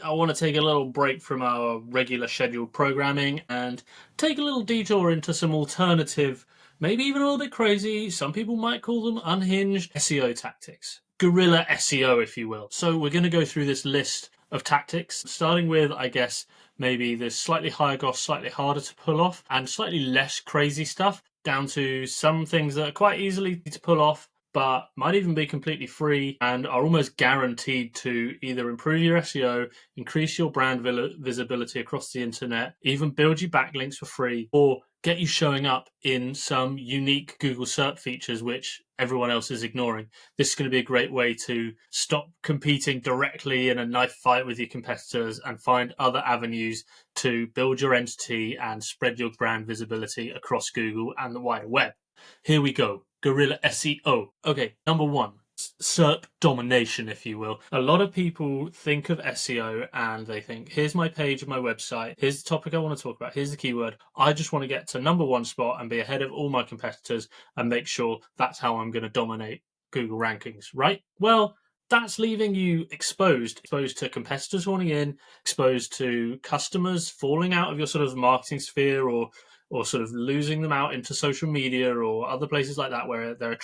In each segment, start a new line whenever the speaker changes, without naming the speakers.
I want to take a little break from our regular scheduled programming and take a little detour into some alternative, maybe even a little bit crazy, some people might call them unhinged SEO tactics. Guerrilla SEO, if you will. So we're going to go through this list of tactics, starting with, I guess, maybe the slightly higher cost, slightly harder to pull off, and slightly less crazy stuff, down to some things that are quite easily to pull off, but might even be completely free and are almost guaranteed to either improve your SEO, increase your brand visibility across the internet, even build you backlinks for free, or get you showing up in some unique Google SERP features which everyone else is ignoring. This is going to be a great way to stop competing directly in a knife fight with your competitors and find other avenues to build your entity and spread your brand visibility across Google and the wider web. Here we go. Gorilla SEO. Okay, number one, SERP domination, if you will. A lot of people think of SEO and they think, here's my page of my website, here's the topic I want to talk about, here's the keyword. I just want to get to number one spot and be ahead of all my competitors and make sure that's how I'm going to dominate Google rankings, right? Well, that's leaving you exposed to competitors horning in, exposed to customers falling out of your sort of marketing sphere or sort of losing them out into social media or other places like that where their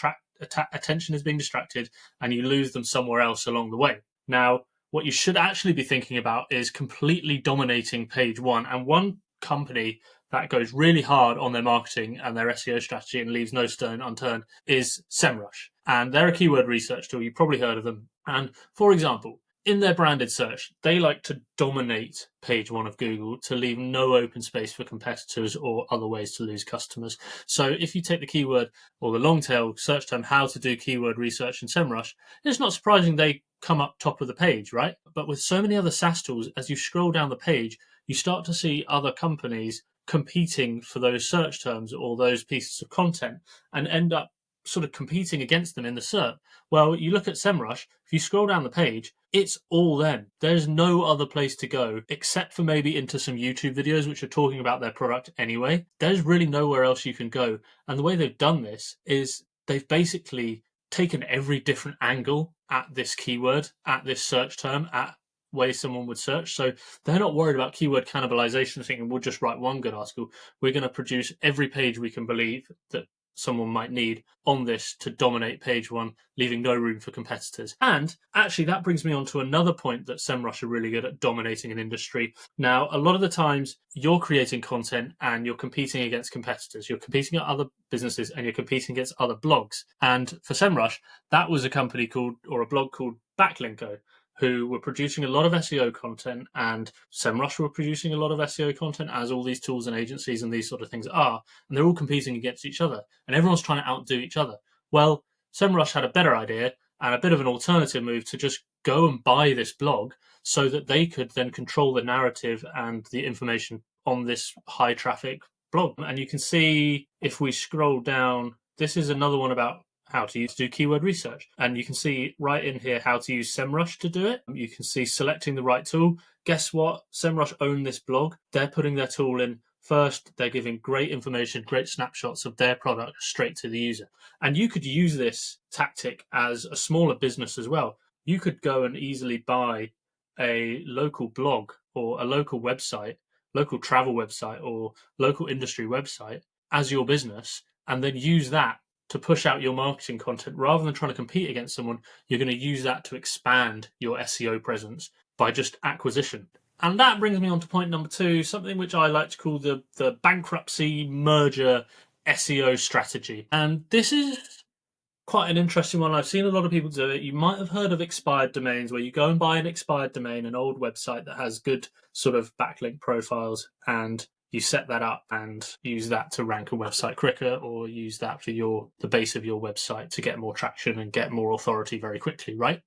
attention is being distracted and you lose them somewhere else along the way. Now, what you should actually be thinking about is completely dominating page one. And one company that goes really hard on their marketing and their SEO strategy and leaves no stone unturned is SEMrush. And they're a keyword research tool. You've probably heard of them. And for example, in their branded search, they like to dominate page one of Google to leave no open space for competitors or other ways to lose customers. So if you take the keyword or the long tail search term, how to do keyword research in SEMrush, it's not surprising they come up top of the page, right? But with so many other SaaS tools, as you scroll down the page, you start to see other companies competing for those search terms or those pieces of content and end up sort of competing against them in the SERP. Well, you look at SEMrush, if you scroll down the page, it's all them. There's no other place to go except for maybe into some YouTube videos which are talking about their product anyway. There's really nowhere else you can go. And the way they've done this is they've basically taken every different angle at this keyword, at this search term, at way someone would search. So they're not worried about keyword cannibalization, thinking we'll just write one good article. We're going to produce every page we can believe that someone might need on this to dominate page one, leaving no room for competitors. And actually, that brings me on to another point that SEMrush are really good at dominating an industry. Now, a lot of the times you're creating content and you're competing against competitors. You're competing at other businesses and you're competing against other blogs. And for SEMrush, that was a company called, or a blog called Backlinko, who were producing a lot of SEO content, and SEMrush were producing a lot of SEO content, as all these tools and agencies and these sort of things are, and they're all competing against each other, and everyone's trying to outdo each other. Well, SEMrush had a better idea and a bit of an alternative move to just go and buy this blog so that they could then control the narrative and the information on this high traffic blog. And you can see if we scroll down, this is another one about how to do keyword research. And you can see right in here how to use SEMrush to do it. You can see selecting the right tool. Guess what? SEMrush own this blog. They're putting their tool in first. They're giving great information, great snapshots of their product straight to the user. And you could use this tactic as a smaller business as well. You could go and easily buy a local blog or a local website, local travel website or local industry website as your business, and then use that to push out your marketing content. Rather than trying to compete against someone, you're going to use that to expand your SEO presence by just acquisition. And that brings me on to point number two, something which I like to call the bankruptcy merger SEO strategy. And this is quite an interesting one. I've seen a lot of people do it. You might have heard of expired domains, where you go and buy an expired domain, an old website that has good sort of backlink profiles, and you set that up and use that to rank a website quicker, or use that for the base of your website to get more traction and get more authority very quickly, right?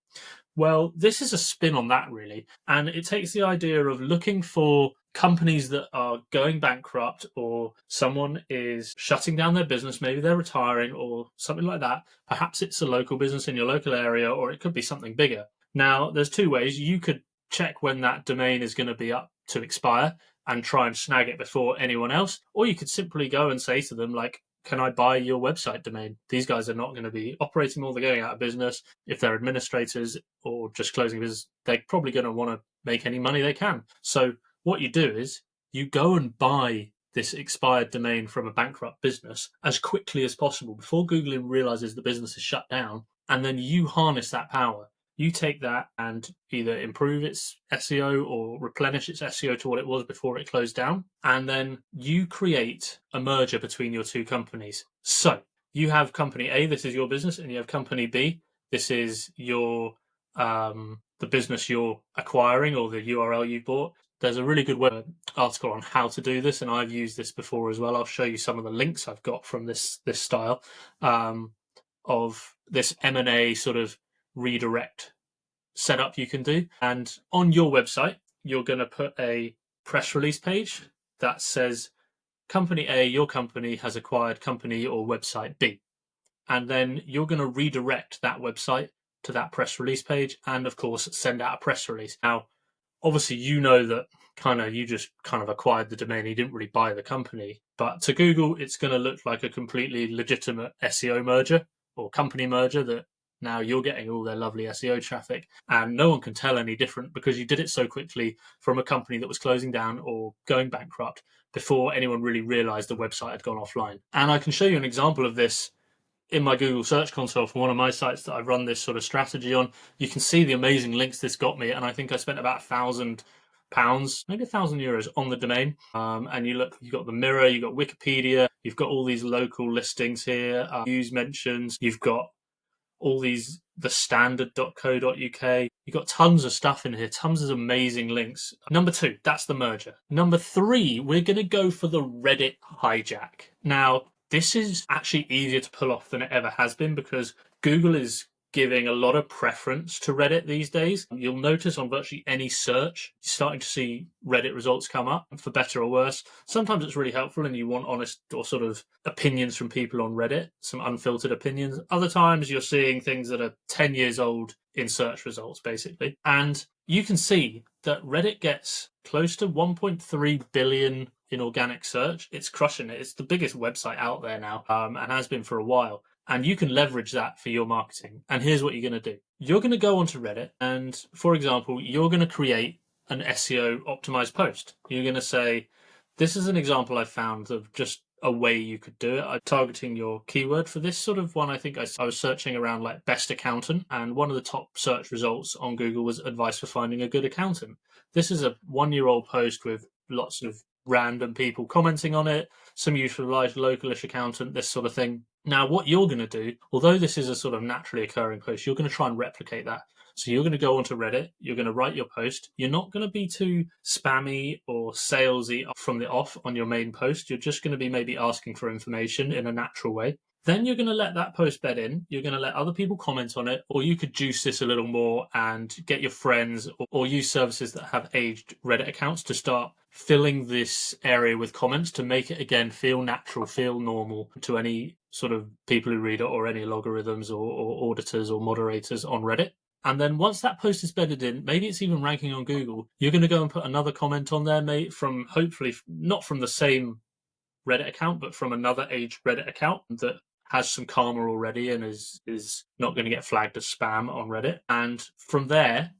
Well, this is a spin on that, really. And it takes the idea of looking for companies that are going bankrupt, or someone is shutting down their business, maybe they're retiring or something like that. Perhaps it's a local business in your local area, or it could be something bigger. Now, there's two ways. You could check when that domain is going to be up to expire and try and snag it before anyone else, or you could simply go and say to them, like, can I buy your website domain? These guys are not going to be operating more. They're going out of business. If they're administrators or just closing business, they're probably going to want to make any money they can. So what you do is you go and buy this expired domain from a bankrupt business as quickly as possible before Google realizes the business is shut down. And then you harness that power. You take that and either improve its SEO or replenish its SEO to what it was before it closed down. And then you create a merger between your two companies. So you have company A, this is your business, and you have company B, this is your the business you're acquiring or the URL you bought. There's a really good web article on how to do this, and I've used this before as well. I'll show you some of the links I've got from this style of this M&A sort of redirect setup you can do. And on your website, you're going to put a press release page that says company A, your company has acquired company or website B. And then you're going to redirect that website to that press release page and, of course, send out a press release. Now, obviously, you know that you just acquired the domain. You didn't really buy the company. But to Google, it's going to look like a completely legitimate SEO merger or company merger that now you're getting all their lovely SEO traffic, and no one can tell any different because you did it so quickly from a company that was closing down or going bankrupt before anyone really realized the website had gone offline. And I can show you an example of this in my Google Search Console for one of my sites that I've run this sort of strategy on. You can see the amazing links this got me, and I think I spent about £1,000, maybe €1,000 on the domain. And you look, you've got the Mirror, you've got Wikipedia, you've got all these local listings here, news mentions, you've got all these, the standard.co.uk. You've got tons of stuff in here, tons of amazing links. Number 2, that's the merger. Number 3, we're going to go for the Reddit hijack. Now, this is actually easier to pull off than it ever has been because Google is giving a lot of preference to Reddit these days. You'll notice on virtually any search, you're starting to see Reddit results come up, for better or worse. Sometimes it's really helpful and you want honest or sort of opinions from people on Reddit, some unfiltered opinions. Other times you're seeing things that are 10 years old in search results, basically. And you can see that Reddit gets close to 1.3 billion in organic search. It's crushing it. It's the biggest website out there now, and has been for a while. And you can leverage that for your marketing. And here's what you're going to do. You're going to go onto Reddit and, for example, you're going to create an SEO optimized post. You're going to say, this is an example I found of just a way you could do it. I'm targeting your keyword for this sort of one. I think I was searching around like best accountant, and one of the top search results on Google was advice for finding a good accountant. This is a 1-year-old post with lots of random people commenting on it, some utilized localish accountant, this sort of thing. Now, what you're going to do, although this is a sort of naturally occurring post, you're going to try and replicate that. So you're going to go onto Reddit, you're going to write your post. You're not going to be too spammy or salesy from the off on your main post. You're just going to be maybe asking for information in a natural way. Then you're going to let that post bed in. You're going to let other people comment on it, or you could juice this a little more and get your friends or use services that have aged Reddit accounts to start filling this area with comments to make it, again, feel natural, feel normal to any sort of people who read it or any logarithms or auditors or moderators on Reddit. And then once that post is bedded in, maybe it's even ranking on Google, you're going to go and put another comment on there, mate, from hopefully not from the same Reddit account, but from another aged Reddit account that has some karma already and is not going to get flagged as spam on Reddit. And from there,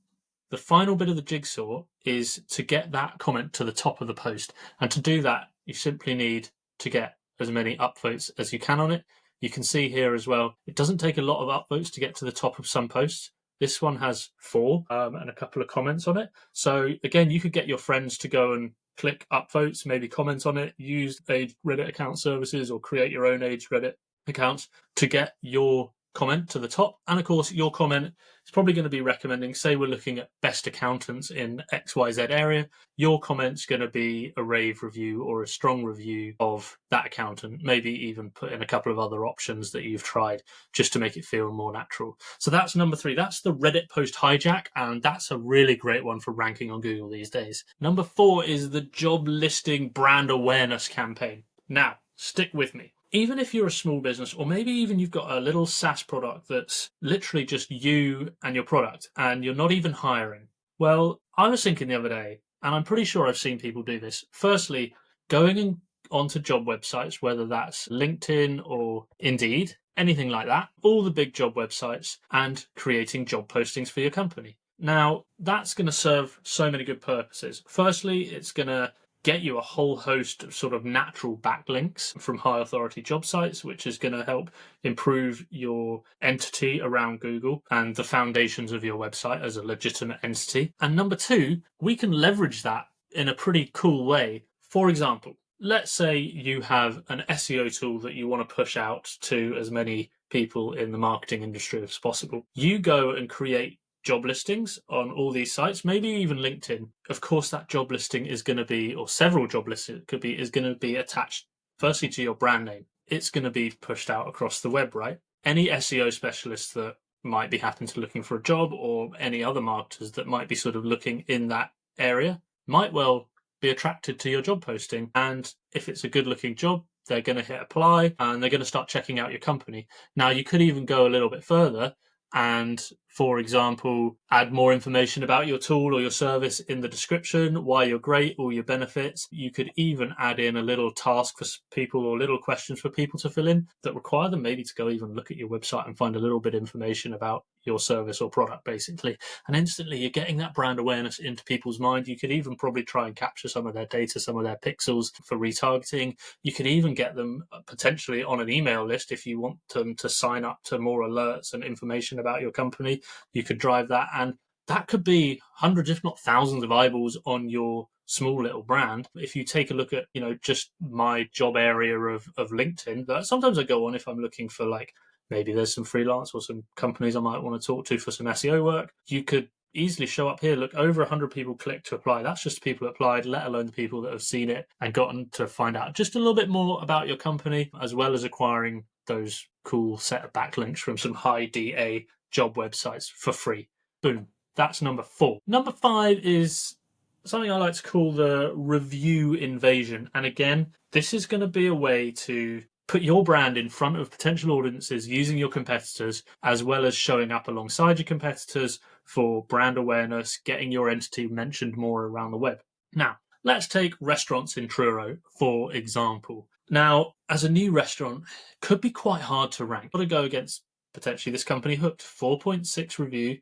the final bit of the jigsaw is to get that comment to the top of the post. And to do that, you simply need to get as many upvotes as you can on it. You can see here as well, it doesn't take a lot of upvotes to get to the top of some posts. This one has 4 and a couple of comments on it. So again, you could get your friends to go and click upvotes, maybe comment on it, use aged Reddit account services or create your own aged Reddit accounts to get your comment to the top. And of course, your comment is probably going to be recommending, say we're looking at best accountants in XYZ area, your comment's going to be a rave review or a strong review of that accountant, maybe even put in a couple of other options that you've tried just to make it feel more natural. So that's number 3. That's the Reddit post hijack, and that's a really great one for ranking on Google these days. Number 4 is the job listing brand awareness campaign. Now, stick with me. Even if you're a small business, or maybe even you've got a little SaaS product that's literally just you and your product, and you're not even hiring. Well, I was thinking the other day, and I'm pretty sure I've seen people do this. Firstly, going and onto job websites, whether that's LinkedIn or Indeed, anything like that, all the big job websites, and creating job postings for your company. Now, that's going to serve so many good purposes. Firstly, it's going to get you a whole host of sort of natural backlinks from high authority job sites, which is going to help improve your entity around Google and the foundations of your website as a legitimate entity. And number two, we can leverage that in a pretty cool way. For example, let's say you have an SEO tool that you want to push out to as many people in the marketing industry as possible. You go and create job listings on all these sites, maybe even LinkedIn. Of course, that job listing is going to be, or several job listings is going to be attached firstly to your brand name. It's going to be pushed out across the web, right? Any SEO specialists that might be happening to looking for a job, or any other marketers that might be sort of looking in that area, might well be attracted to your job posting. And if it's a good looking job, they're going to hit apply and they're going to start checking out your company. Now, you could even go a little bit further and, for example, add more information about your tool or your service in the description, why you're great, all your benefits. You could even add in a little task for people or little questions for people to fill in that require them maybe to go even look at your website and find a little bit of information about your service or product, basically. And instantly you're getting that brand awareness into people's mind. You could even probably try and capture some of their data, some of their pixels for retargeting. You could even get them potentially on an email list if you want them to sign up to more alerts and information about your company. You could drive that, and that could be hundreds, if not thousands, of eyeballs on your small little brand. If you take a look at, just my job area of LinkedIn, that sometimes I go on if I'm looking for, like, maybe there's some freelance or some companies I might want to talk to for some SEO work. You could easily show up here, look, over 100 people clicked to apply. That's just people who applied, let alone the people that have seen it and gotten to find out just a little bit more about your company, as well as acquiring those cool set of backlinks from some high DA job websites for free. Boom. That's number 4. Number 5 is something I like to call the review invasion. And again, this is going to be a way to put your brand in front of potential audiences using your competitors, as well as showing up alongside your competitors for brand awareness, getting your entity mentioned more around the web. Now, let's take restaurants in Truro, for example. Now, as a new restaurant, it could be quite hard to rank. Got to go against potentially this company Hooked, 4.6 review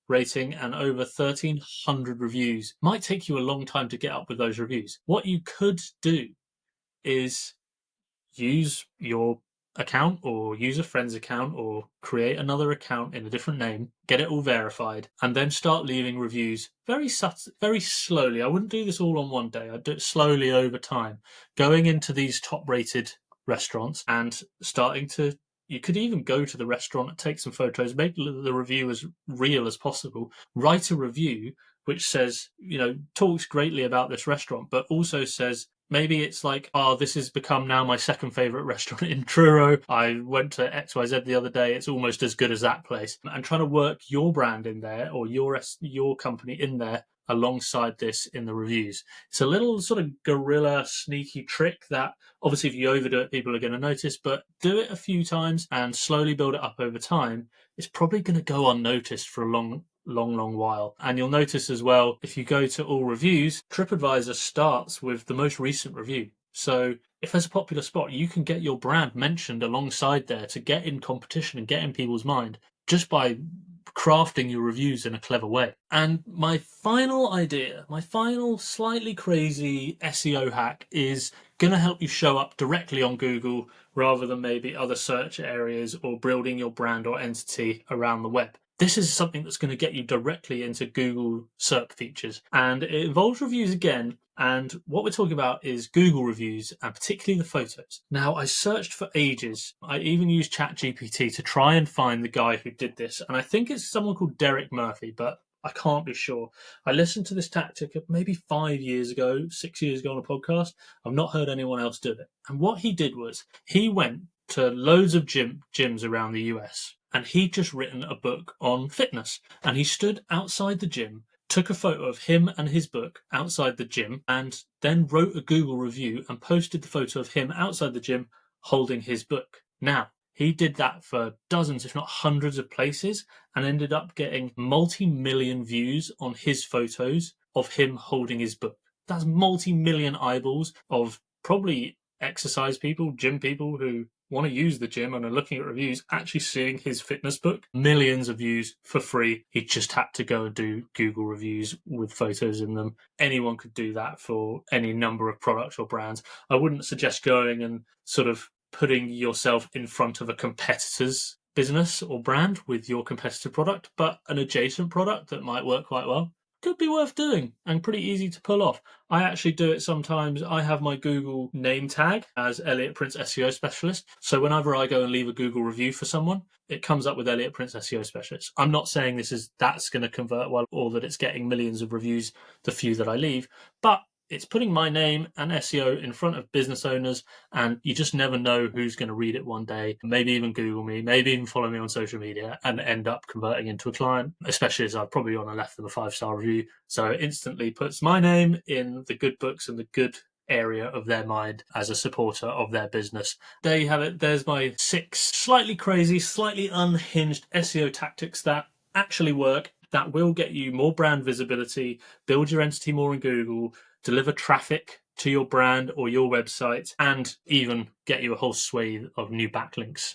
rating and over 1,300 reviews. Might take you a long time to get up with those reviews. What you could do is use your account or use a friend's account or create another account in a different name, get it all verified, and then start leaving reviews very slowly. I wouldn't do this all on one day. I'd do it slowly over time, going into these top rated restaurants and you could even go to the restaurant and take some photos, make the review as real as possible, write a review which says, talks greatly about this restaurant, but also says, maybe it's like, this has become now my second favorite restaurant in Truro. I went to XYZ the other day. It's almost as good as that place. And trying to work your brand in there or your company in there alongside this in the reviews. It's a little sort of guerrilla sneaky trick that obviously if you overdo it, people are going to notice, but do it a few times and slowly build it up over time. It's probably going to go unnoticed for a long while. And you'll notice as well, if you go to all reviews, TripAdvisor starts with the most recent review. So if there's a popular spot, you can get your brand mentioned alongside there to get in competition and get in people's mind just by crafting your reviews in a clever way. And my final idea, my final slightly crazy SEO hack is going to help you show up directly on Google rather than maybe other search areas or building your brand or entity around the web. This is something that's going to get you directly into Google SERP features, and it involves reviews again. And what we're talking about is Google reviews and particularly the photos. Now, I searched for ages. I even used ChatGPT to try and find the guy who did this. And I think it's someone called Derek Murphy, but I can't be sure. I listened to this tactic maybe 5 years ago, 6 years ago on a podcast. I've not heard anyone else do it. And what he did was he went to loads of gyms around the US. And he'd just written a book on fitness. And he stood outside the gym, took a photo of him and his book outside the gym, and then wrote a Google review and posted the photo of him outside the gym holding his book. Now, he did that for dozens, if not hundreds of places, and ended up getting multi-million views on his photos of him holding his book. That's multi-million eyeballs of probably exercise people, gym people who want to use the gym and are looking at reviews, actually seeing his fitness book, millions of views for free. He just had to go and do Google reviews with photos in them. Anyone could do that for any number of products or brands. I wouldn't suggest going and sort of putting yourself in front of a competitor's business or brand with your competitive product, but an adjacent product that might work quite well could be worth doing and pretty easy to pull off. I actually do it sometimes. I have my Google name tag as Elliot Prince SEO Specialist. So whenever I go and leave a Google review for someone, it comes up with Elliot Prince SEO Specialist. I'm not saying that's going to convert well or that it's getting millions of reviews, the few that I leave, but it's putting my name and SEO in front of business owners, and you just never know who's going to read it one day, maybe even Google me, maybe even follow me on social media and end up converting into a client, especially as I've probably on left them a 5-star review. So it instantly puts my name in the good books and the good area of their mind as a supporter of their business. There you have it. There's my 6 slightly crazy, slightly unhinged SEO tactics that actually work, that will get you more brand visibility, build your entity more in Google, deliver traffic to your brand or your website, and even get you a whole swathe of new backlinks